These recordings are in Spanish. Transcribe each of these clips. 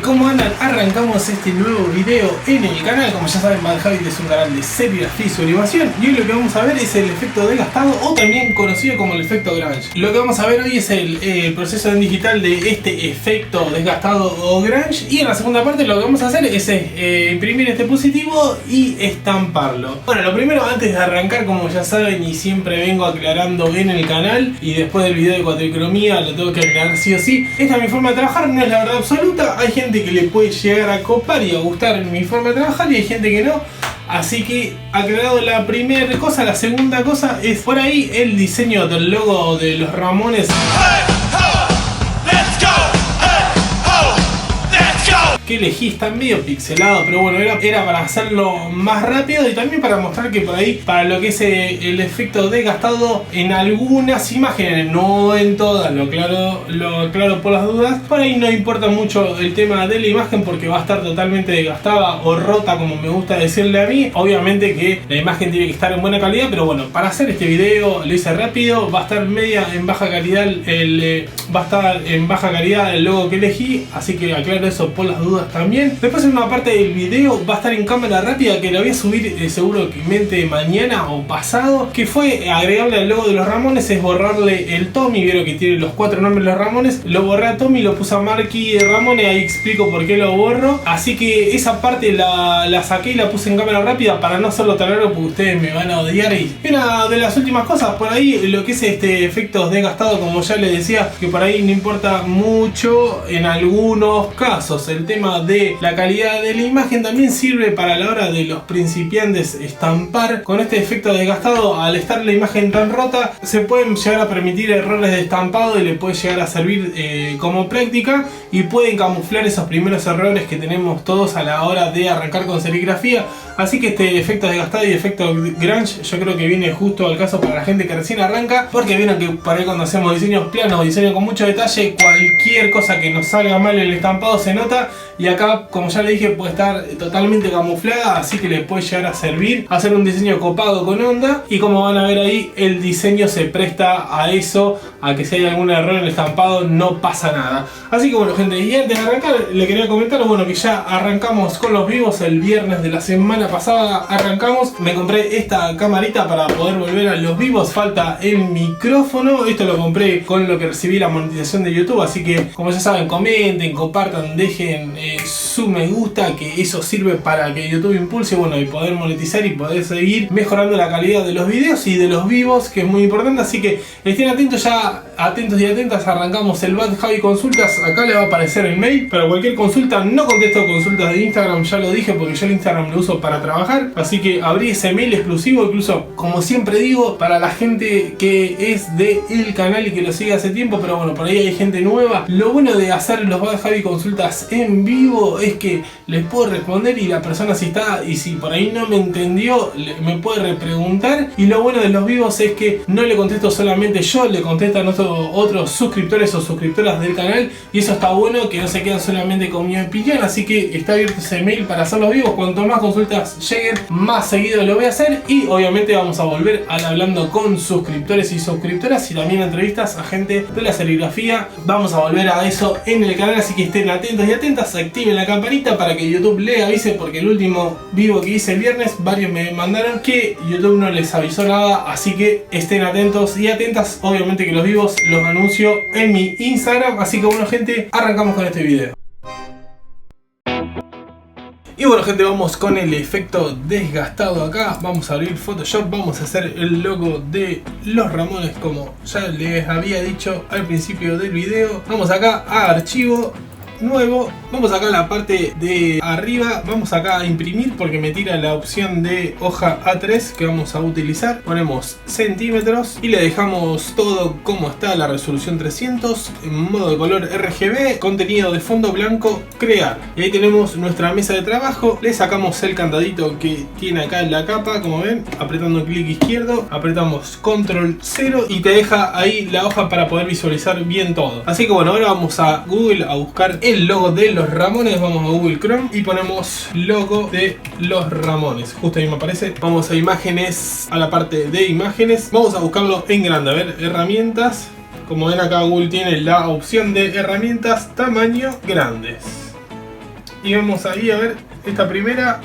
¿Cómo andan? Arrancamos este nuevo video en el canal. Como ya saben, Bad Habit es un canal de serigrafía y sublimación, y hoy lo que vamos a ver es el efecto desgastado, o también conocido como el efecto grunge. Lo que vamos a ver hoy es el proceso en digital de este efecto desgastado o grunge, y en la segunda parte lo que vamos a hacer es imprimir este positivo y estamparlo. Bueno, lo primero, antes de arrancar, como ya saben y siempre vengo aclarando en el canal, y después del video de cuatricromía lo tengo que aclarar sí o sí, esta es mi forma de trabajar, no es la verdad absoluta. Hay gente que le puede llegar a copar y a gustar mi forma de trabajar, y hay gente que no. Así que, aclarado la primera cosa, la segunda cosa es por ahí el diseño del logo de los Ramones. Que elegí está medio pixelado, pero bueno, era para hacerlo más rápido, y también para mostrar que por ahí, para lo que es el efecto desgastado en algunas imágenes, no en todas, lo aclaro por las dudas, por ahí no importa mucho el tema de la imagen, porque va a estar totalmente desgastada o rota, como me gusta decirle a mí. Obviamente que la imagen tiene que estar en buena calidad, pero bueno, para hacer este video lo hice rápido. Va a estar en baja calidad el logo que elegí, así que aclaro eso por las dudas también. Después, en una parte del video va a estar en cámara rápida, que la voy a subir seguramente mañana o pasado, que fue agregarle al logo de los Ramones, es borrarle el Tommy. Vieron que tiene los 4 nombres de los Ramones, lo borré a Tommy, lo puse a Marky Ramones, ahí explico por qué lo borro. Así que esa parte la saqué y la puse en cámara rápida para no hacerlo tan largo, porque ustedes me van a odiar. Y una de las últimas cosas, por ahí lo que es efectos desgastados, como ya les decía, que por ahí no importa mucho en algunos casos. El tema de la calidad de la imagen también sirve para la hora de los principiantes estampar. Con este efecto desgastado, al estar la imagen tan rota, se pueden llegar a permitir errores de estampado, y le puede llegar a servir como práctica, y pueden camuflar esos primeros errores que tenemos todos a la hora de arrancar con serigrafía. Así que este efecto desgastado y efecto grunge yo creo que viene justo al caso para la gente que recién arranca, porque vieron que por ahí cuando hacemos diseños planos o diseños con mucho detalle, cualquier cosa que nos salga mal en el estampado se nota, y acá, como ya le dije, puede estar totalmente camuflada, así que le puede llegar a servir hacer un diseño copado con onda. Y como van a ver ahí, el diseño se presta a eso, a que si hay algún error en el estampado no pasa nada. Así que bueno, gente, y antes de arrancar le quería comentar, bueno, que ya arrancamos con los vivos. El viernes de la semana pasada arrancamos. Me compré esta camarita para poder volver a los vivos. Falta el micrófono. Esto lo compré con lo que recibí la monetización de YouTube, así que, como ya saben, comenten, compartan, dejen su me gusta, que eso sirve para que YouTube impulse, bueno, y poder monetizar y poder seguir mejorando la calidad de los videos y de los vivos, que es muy importante. Así que estén atentos y atentas. Arrancamos el Bad Habit Consultas. Acá le va a aparecer el mail para cualquier consulta. No contesto consultas de Instagram, ya lo dije, porque yo el Instagram lo uso para trabajar, así que abrí ese mail exclusivo, incluso, como siempre digo, para la gente que es del canal y que lo sigue hace tiempo, pero bueno, por ahí hay gente nueva. Lo bueno de hacer los Bad Habit Consultas en vivo es que les puedo responder, y la persona, si por ahí no me entendió, me puede repreguntar. Y lo bueno de los vivos es que no le contesto solamente yo, le contestan otros suscriptores o suscriptoras del canal, y eso está bueno, que no se quedan solamente con mi opinión. Así que está abierto ese mail para hacer los vivos. Cuanto más consultas lleguen, más seguido lo voy a hacer, y obviamente vamos a volver a hablando con suscriptores y suscriptoras, y también entrevistas a gente de la serigrafía. Vamos a volver a eso en el canal, así que estén atentos y atentas, activen la campanita para que YouTube le avise, porque el último vivo que hice el viernes, varios me mandaron que YouTube no les avisó nada, así que estén atentos y atentas. Obviamente que los vivos los anuncio en mi Instagram. Así que bueno, gente, arrancamos con este video. Y bueno, gente, vamos con el efecto desgastado acá. Vamos a abrir Photoshop, vamos a hacer el logo de los Ramones, como ya les había dicho al principio del video. Vamos acá a archivo, nuevo, vamos acá a la parte de arriba, vamos acá a imprimir, porque me tira la opción de hoja A3 que vamos a utilizar. Ponemos centímetros y le dejamos todo como está, la resolución 300, en modo de color RGB, contenido de fondo blanco, crear. Y ahí tenemos nuestra mesa de trabajo. Le sacamos el candadito que tiene acá en la capa, como ven, apretando clic izquierdo, apretamos control 0 y te deja ahí la hoja para poder visualizar bien todo. Así que bueno, ahora vamos a Google a buscar el el logo de los Ramones. Vamos a Google Chrome y ponemos logo de los Ramones. Justo ahí me aparece. Vamos a imágenes, a la parte de imágenes. Vamos a buscarlo en grande. A ver, herramientas. Como ven acá, Google tiene la opción de herramientas tamaño grandes. Y vamos ahí a ver esta primera.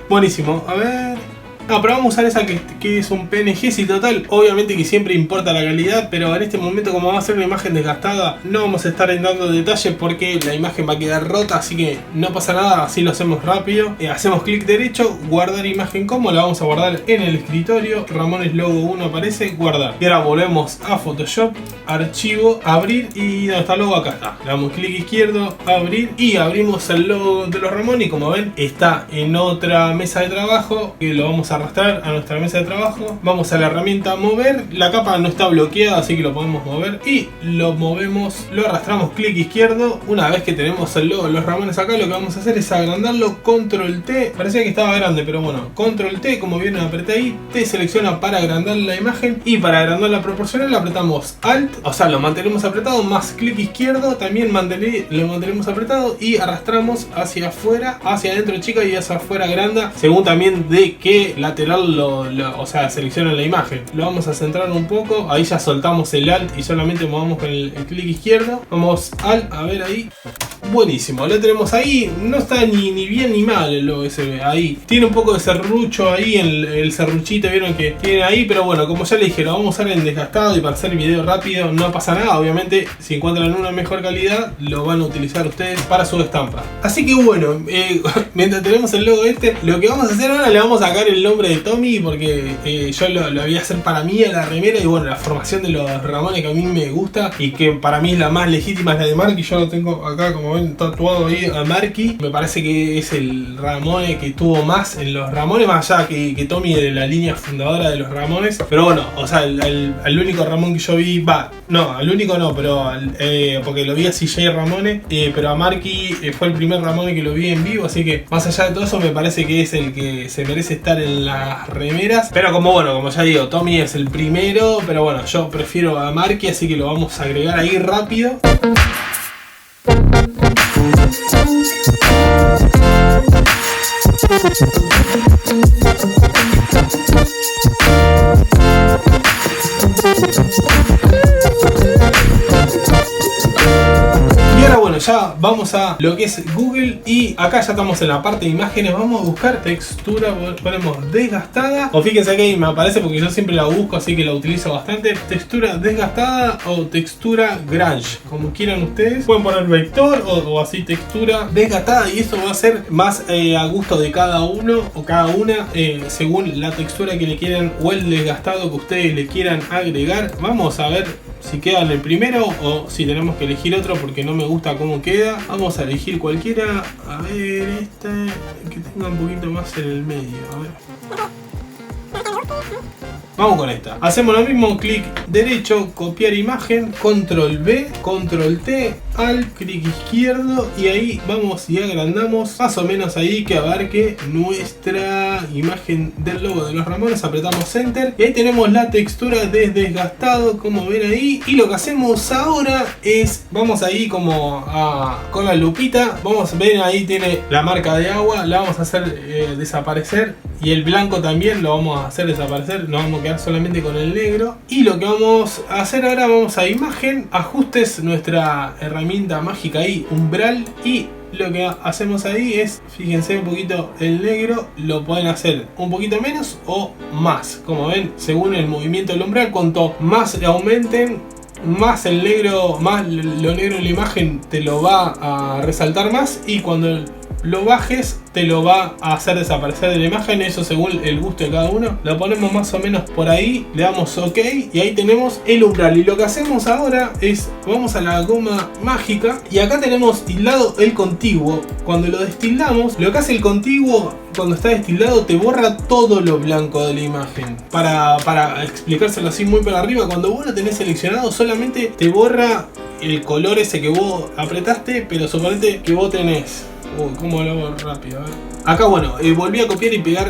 Buenísimo. A ver. No, pero vamos a usar esa que es un PNG, si total, obviamente que siempre importa la calidad, pero en este momento como va a ser una imagen desgastada, no vamos a estar dando detalles porque la imagen va a quedar rota, así que no pasa nada, así lo hacemos rápido. Hacemos clic derecho, guardar imagen como, la vamos a guardar en el escritorio, Ramones logo 1 aparece, guardar. Y ahora volvemos a Photoshop, archivo, abrir y donde está el logo acá está. Le damos clic izquierdo, abrir y abrimos el logo de los Ramones y como ven está en otra mesa de trabajo que lo vamos a arrastrar a nuestra mesa de trabajo. Vamos a la herramienta mover, la capa no está bloqueada así que lo podemos mover y lo movemos, lo arrastramos clic izquierdo. Una vez que tenemos el logo de los Ramones acá, lo que vamos a hacer es agrandarlo, control T, parecía que estaba grande pero bueno, control T, como vieron apreté ahí, T selecciona para agrandar la imagen y para agrandar la proporcional apretamos alt, o sea lo mantenemos apretado más clic izquierdo, también lo mantenemos apretado y arrastramos hacia afuera, hacia adentro chica y hacia afuera granda, según también de qué lateral o sea selecciona la imagen. Lo vamos a centrar un poco, ahí ya soltamos el alt y solamente movamos con el clic izquierdo. Vamos alt, a ver ahí. Buenísimo, lo tenemos ahí, no está ni bien ni mal el logo ese ahí. Tiene un poco de serrucho ahí, el serruchito vieron que tiene ahí, pero bueno, como ya le dije, lo vamos a usar en desgastado y para hacer el video rápido no pasa nada. Obviamente, si encuentran una mejor calidad, lo van a utilizar ustedes para su estampa. Así que bueno, mientras tenemos el logo este, lo que vamos a hacer ahora, le vamos a sacar el nombre de Tommy, porque yo lo voy a hacer para mí a la remera y bueno, la formación de los Ramones que a mí me gusta y que para mí es la más legítima, es la de Marky. Yo lo tengo acá, como ven, tatuado ahí a Marky. Me parece que es el Ramone que tuvo más en los Ramones, más allá que Tommy de la línea fundadora de los Ramones. Pero bueno, o sea, el único Ramón que yo vi, no, al único no, pero porque lo vi a CJ Ramone, pero a Marky fue el primer Ramone que lo vi en vivo, así que más allá de todo eso me parece que es el que se merece estar en las remeras. Pero como ya digo, Tommy es el primero, pero bueno, yo prefiero a Marky, así que lo vamos a agregar ahí rápido. Y ahora bueno, ya vamos a lo que es Google y acá ya estamos en la parte de imágenes. Vamos a buscar textura, ponemos desgastada, o fíjense que ahí me aparece porque yo siempre la busco, así que la utilizo bastante. Textura desgastada o textura grunge, como quieran ustedes. Pueden poner vector o así textura desgastada y esto va a ser más a gusto de cada uno o cada una, según la textura que le quieran o el desgastado que ustedes le quieran agregar. Vamos a ver si queda en el primero o si tenemos que elegir otro porque no me gusta cómo queda. Vamos a elegir cualquiera. A ver, este que tenga un poquito más en el medio. A ver. Vamos con esta. Hacemos lo mismo, clic derecho, copiar imagen, control B, control T, alt, clic izquierdo y ahí vamos y agrandamos más o menos ahí que abarque nuestra imagen del logo de los Ramones. Apretamos enter y ahí tenemos la textura de desgastado, como ven ahí. Y lo que hacemos ahora es, vamos ahí como con la lupita, vamos, ven ahí tiene la marca de agua, la vamos a hacer desaparecer y el blanco también lo vamos a hacer desaparecer, nos vamos a quedar solamente con el negro. Y lo que vamos a hacer ahora, vamos a imagen, ajustes, nuestra herramienta mágica ahí, umbral, y lo que hacemos ahí es, fíjense un poquito el negro, lo pueden hacer un poquito menos o más, como ven, según el movimiento del umbral. Cuanto más le aumenten, más el negro, más lo negro en la imagen te lo va a resaltar más, y cuando lo bajes te lo va a hacer desaparecer de la imagen. Eso según el gusto de cada uno. Lo ponemos más o menos por ahí, le damos OK y ahí tenemos el umbral. Y lo que hacemos ahora es, vamos a la goma mágica y acá tenemos tildado el contiguo. Cuando lo destildamos, lo que hace el contiguo cuando está destildado te borra todo lo blanco de la imagen. Para explicárselo así muy para arriba, cuando vos lo tenés seleccionado solamente te borra el color ese que vos apretaste, pero suponete que vos tenés... ¿Cómo lo hago rápido? A ver. Acá bueno, volví a copiar y pegar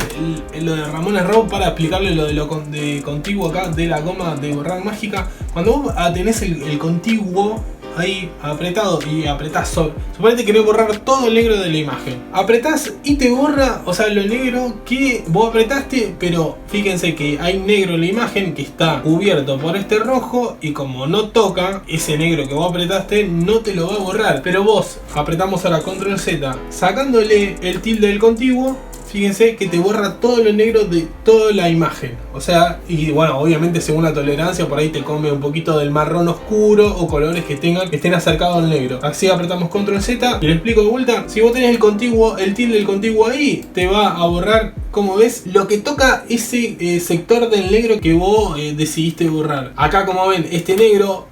lo de Ramones Raw para explicarle lo de contiguo acá de la goma de borrar mágica. Cuando vos tenés el contiguo ahí apretado y apretás suponete que querés borrar todo el negro de la imagen. Apretás y te borra, o sea, lo negro que vos apretaste, pero fíjense que hay negro en la imagen que está cubierto por este rojo y como no toca ese negro que vos apretaste, no te lo va a borrar. Pero vos apretamos ahora control Z, sacándole el tilde del contiguo, fíjense que te borra todo lo negro de toda la imagen. O sea, y bueno, obviamente según la tolerancia, por ahí te come un poquito del marrón oscuro o colores que estén acercados al negro. Así apretamos control Z y le explico de vuelta. Si vos tenés el contiguo, el tilde del contiguo ahí, te va a borrar, como ves, lo que toca ese sector del negro que vos decidiste borrar. Acá, como ven, este negro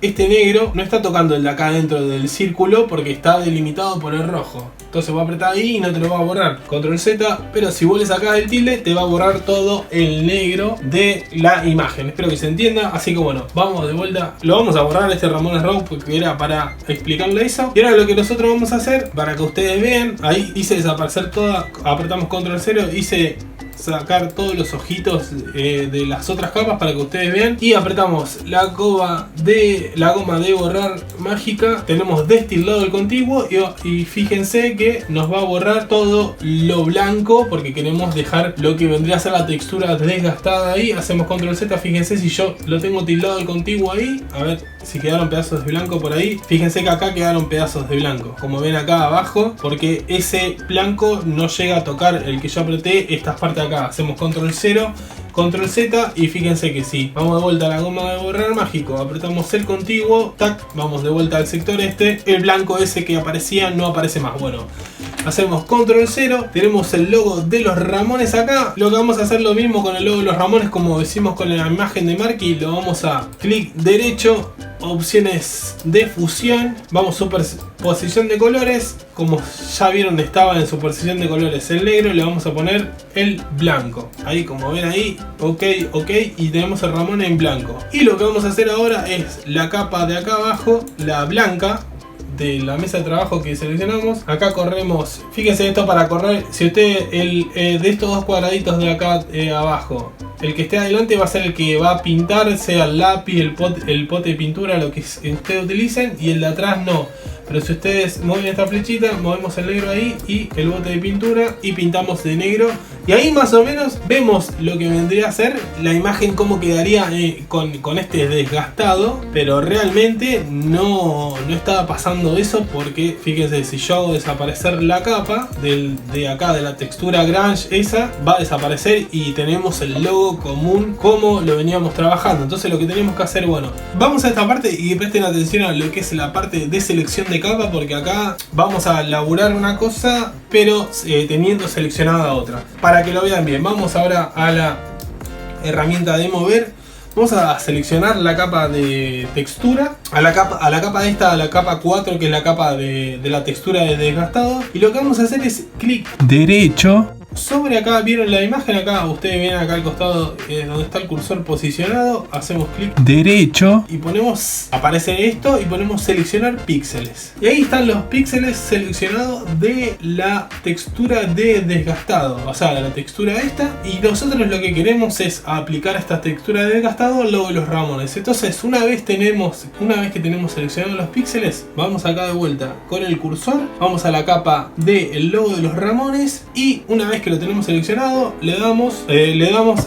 no está tocando el de acá dentro del círculo porque está delimitado por el rojo. Entonces vos apretás ahí y no te lo va a borrar. Control Z, pero si vos le sacás el tilde, te va a borrar todo el negro de la imagen. Espero que se entienda. Así que bueno, vamos de vuelta. Lo vamos a borrar este Ramones Raw porque era para explicarle eso. Y ahora lo que nosotros vamos a hacer, para que ustedes vean, ahí hice desaparecer toda, apretamos control 0, hice sacar todos los ojitos de las otras capas para que ustedes vean, y apretamos la goma de borrar mágica, tenemos destildado el contiguo y fíjense que nos va a borrar todo lo blanco porque queremos dejar lo que vendría a ser la textura desgastada ahí. Hacemos control Z, fíjense si yo lo tengo tildado el contiguo ahí, a ver si quedaron pedazos de blanco por ahí. Fíjense que acá quedaron pedazos de blanco, como ven acá abajo, porque ese blanco no llega a tocar el que yo apreté, estas partes de acá. Hacemos control 0, control Z y fíjense que sí. Vamos de vuelta a la goma de borrar mágico, apretamos el contiguo, tac, vamos de vuelta al sector este. El blanco ese que aparecía no aparece más. Bueno, hacemos control 0, tenemos el logo de los Ramones acá. Lo que vamos a hacer lo mismo con el logo de los Ramones como decimos con la imagen de Marky. Lo vamos a clic derecho, opciones de fusión, vamos superposición de colores. Como ya vieron, estaba en superposición de colores el negro, le vamos a poner el blanco. Ahí, como ven ahí, ok, y tenemos el Ramón en blanco. Y lo que vamos a hacer ahora es la capa de acá abajo, la blanca de la mesa de trabajo que seleccionamos. Acá corremos, fíjense esto para correr, si usted de estos dos cuadraditos de acá abajo, el que esté adelante va a ser el que va a pintar, sea el lápiz, el pote de pintura, lo que ustedes utilicen, y el de atrás no. Pero si ustedes mueven esta flechita, movemos el negro ahí y el bote de pintura y pintamos de negro. Y ahí más o menos vemos lo que vendría a ser la imagen, cómo quedaría con este desgastado. Pero realmente no estaba pasando eso porque fíjense, si yo hago desaparecer la capa de acá, de la textura grunge, esa va a desaparecer y tenemos el logo común como lo veníamos trabajando. Entonces lo que tenemos que hacer, bueno, vamos a esta parte y presten atención a lo que es la parte de selección de capa, porque acá vamos a laburar una cosa pero teniendo seleccionada otra. Para que lo vean bien, vamos ahora a la herramienta de mover. Vamos a seleccionar la capa de textura, a la capa esta, a la capa 4, que es la capa de la textura de desgastado. Y lo que vamos a hacer es clic derecho sobre acá. ¿Vieron la imagen? Acá ustedes ven acá al costado donde está el cursor posicionado. Hacemos clic derecho y ponemos, aparece esto y ponemos seleccionar píxeles. Y ahí están los píxeles seleccionados de la textura de desgastado, o sea, de la textura esta. Y nosotros lo que queremos es aplicar esta textura de desgastado al logo de los Ramones. Entonces una vez que tenemos seleccionados los píxeles, vamos acá de vuelta con el cursor, vamos a la capa del logo de los Ramones y una vez que lo tenemos seleccionado, le damos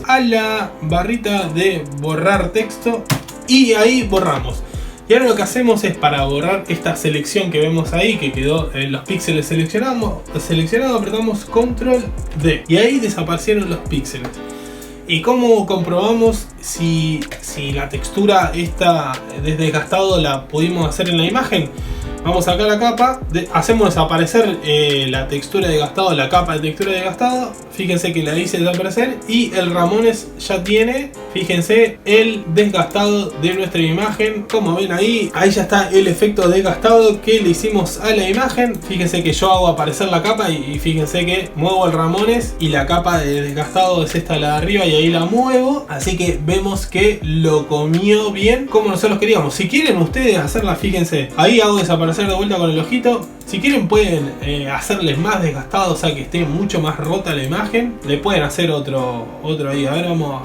a la barrita de borrar texto y ahí borramos. Y ahora lo que hacemos es, para borrar esta selección que vemos ahí, que quedó en los píxeles seleccionado, apretamos control D y ahí desaparecieron los píxeles. ¿Y cómo comprobamos si la textura esta de desgastado la pudimos hacer en la imagen? Vamos acá a la capa, hacemos desaparecer la textura de desgastado, la capa de textura de desgastado. Fíjense que la hice desaparecer y el Ramones ya tiene, fíjense, el desgastado de nuestra imagen. Como ven ahí ya está el efecto desgastado que le hicimos a la imagen. Fíjense que yo hago aparecer la capa y fíjense que muevo el Ramones y la capa de desgastado es esta, la de arriba, y ahí la muevo. Así que vemos que lo comió bien como nosotros queríamos. Si quieren ustedes hacerla, fíjense, ahí hago desaparecer de vuelta con el ojito. Si quieren pueden hacerles más desgastado, o sea que esté mucho más rota la imagen. Le pueden hacer otro ahí. A ver, vamos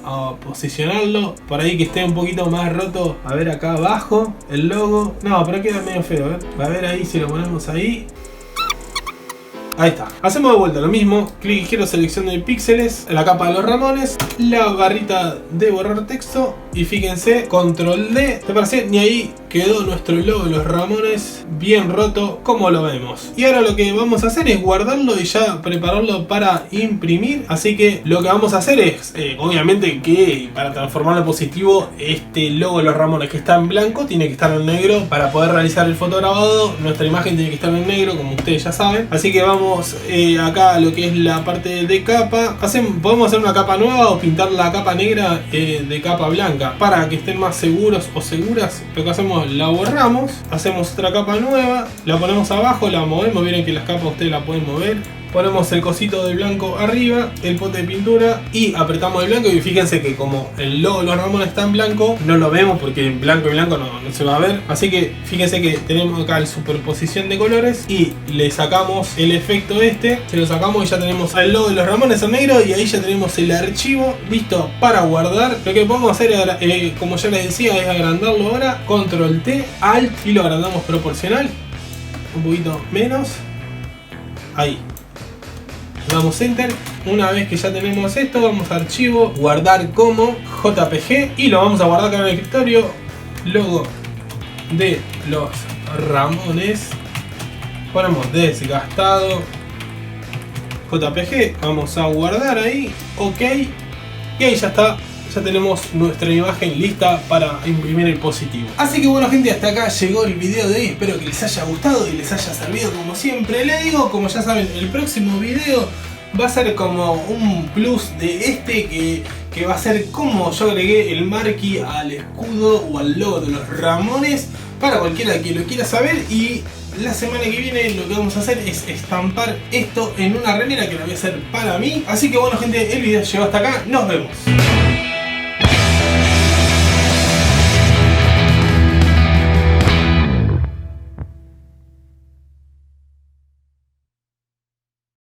a posicionarlo por ahí que esté un poquito más roto. A ver acá abajo el logo. No, pero queda medio feo, a ver ahí si lo ponemos ahí. Ahí está. Hacemos de vuelta lo mismo. Clic izquierdo, selección de píxeles, la capa de los Ramones, la barrita de borrar texto y fíjense, control D. ¿Te parece? Ni ahí quedó nuestro logo de los Ramones bien roto como lo vemos. Y ahora lo que vamos a hacer es guardarlo y ya prepararlo para imprimir. Así que lo que vamos a hacer es, obviamente que para transformarlo en positivo, este logo de los Ramones que está en blanco tiene que estar en negro para poder realizar el fotograbado. Nuestra imagen tiene que estar en negro, como ustedes ya saben. Así que vamos acá a lo que es la parte de capa. Podemos hacer una capa nueva o pintar la capa negra de capa blanca para que estén más seguros o seguras. Lo que hacemos, la borramos, hacemos otra capa nueva, la ponemos abajo, la movemos. Miren que las capas ustedes la pueden mover. Ponemos el cosito de blanco arriba, el pote de pintura y apretamos el blanco. Y fíjense que como el logo de los Ramones está en blanco, no lo vemos porque en blanco y blanco no se va a ver. Así que fíjense que tenemos acá la superposición de colores y le sacamos el efecto este. Se lo sacamos y ya tenemos el logo de los Ramones en negro y ahí ya tenemos el archivo listo para guardar. Lo que podemos hacer, como ya les decía, es agrandarlo ahora. Control T, Alt y lo agrandamos proporcional. Un poquito menos. Ahí. Damos enter. Una vez que ya tenemos esto, vamos a archivo, guardar como JPG y lo vamos a guardar acá en el escritorio. Logo de los Ramones, ponemos desgastado JPG, vamos a guardar ahí, ok, y ahí ya está. Ya tenemos nuestra imagen lista para imprimir el positivo. Así que bueno gente, hasta acá llegó el video de hoy. Espero que les haya gustado y les haya servido como siempre. Les digo, como ya saben, el próximo video va a ser como un plus de este que va a ser como yo agregué el marquee al escudo o al logo de los Ramones. Para cualquiera que lo quiera saber. Y la semana que viene lo que vamos a hacer es estampar esto en una remera que la voy a hacer para mí. Así que bueno gente, el video llegó hasta acá. Nos vemos.